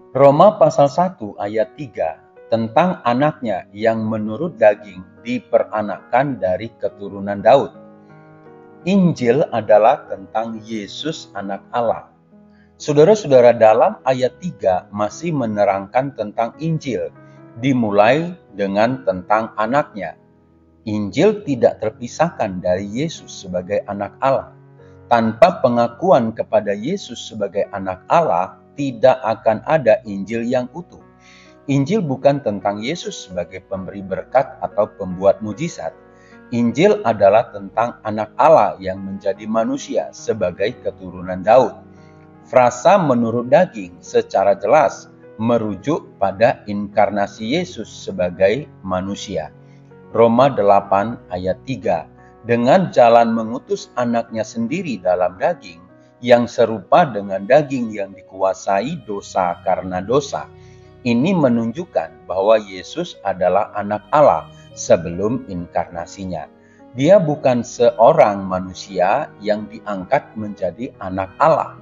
Roma pasal 1 ayat 3 tentang anaknya yang menurut daging diperanakkan dari keturunan Daud. Injil adalah tentang Yesus anak Allah. Saudara-saudara, dalam ayat 3 masih menerangkan tentang Injil, dimulai dengan tentang anaknya. Injil tidak terpisahkan dari Yesus sebagai anak Allah. Tanpa pengakuan kepada Yesus sebagai anak Allah, tidak akan ada Injil yang utuh. Injil bukan tentang Yesus sebagai pemberi berkat atau pembuat mujizat. Injil adalah tentang anak Allah yang menjadi manusia sebagai keturunan Daud. Frasa menurut daging secara jelas merujuk pada inkarnasi Yesus sebagai manusia. Roma 8 ayat 3. Dengan jalan mengutus anaknya sendiri dalam daging, yang serupa dengan daging yang dikuasai dosa karena dosa. Ini menunjukkan bahwa Yesus adalah anak Allah sebelum inkarnasinya. Dia bukan seorang manusia yang diangkat menjadi anak Allah.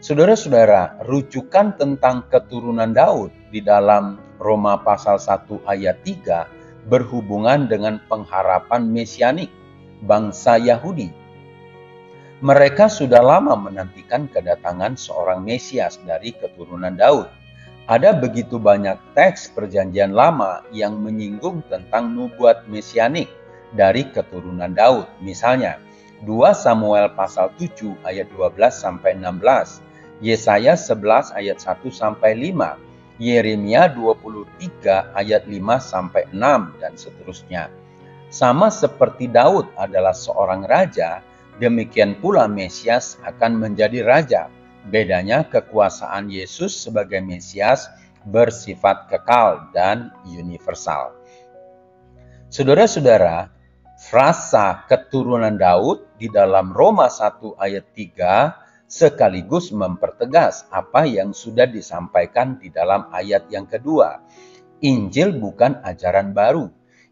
Saudara-saudara, rujukan tentang keturunan Daud di dalam Roma pasal 1 ayat 3 berhubungan dengan pengharapan mesianik bangsa Yahudi. Mereka sudah lama menantikan kedatangan seorang Mesias dari keturunan Daud. Ada begitu banyak teks perjanjian lama yang menyinggung tentang nubuat mesianik dari keturunan Daud. Misalnya, 2 Samuel pasal 7 ayat 12 sampai 16, Yesaya 11 ayat 1 sampai 5, Yeremia 23 ayat 5 sampai 6 dan seterusnya. Sama seperti Daud adalah seorang raja, demikian pula Mesias akan menjadi raja. Bedanya kekuasaan Yesus sebagai Mesias bersifat kekal dan universal. Saudara-saudara, frasa keturunan Daud di dalam Roma 1 ayat 3 sekaligus mempertegas apa yang sudah disampaikan di dalam ayat yang kedua. Injil bukan ajaran baru.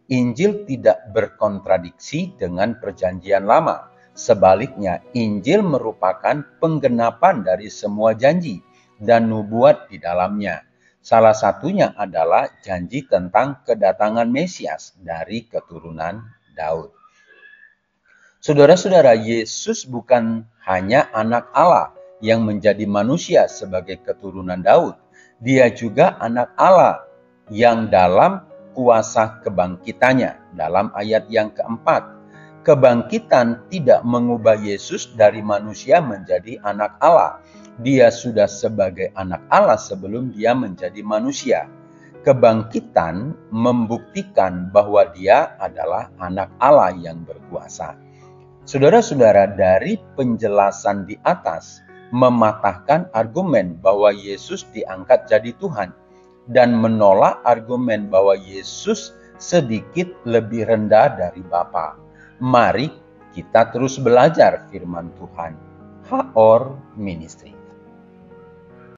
Injil tidak berkontradiksi dengan perjanjian lama. Sebaliknya, Injil merupakan penggenapan dari semua janji dan nubuat di dalamnya. Salah satunya adalah janji tentang kedatangan Mesias dari keturunan Daud. Saudara-saudara, Yesus bukan hanya anak Allah yang menjadi manusia sebagai keturunan Daud. Dia juga anak Allah yang dalam kuasa kebangkitannya. Dalam ayat yang keempat, kebangkitan tidak mengubah Yesus dari manusia menjadi anak Allah. Dia sudah sebagai anak Allah sebelum dia menjadi manusia. Kebangkitan membuktikan bahwa dia adalah anak Allah yang berkuasa. Saudara-saudara, dari penjelasan di atas mematahkan argumen bahwa Yesus diangkat jadi Tuhan dan menolak argumen bahwa Yesus sedikit lebih rendah dari Bapa. Mari kita terus belajar firman Tuhan. Haor Ministry.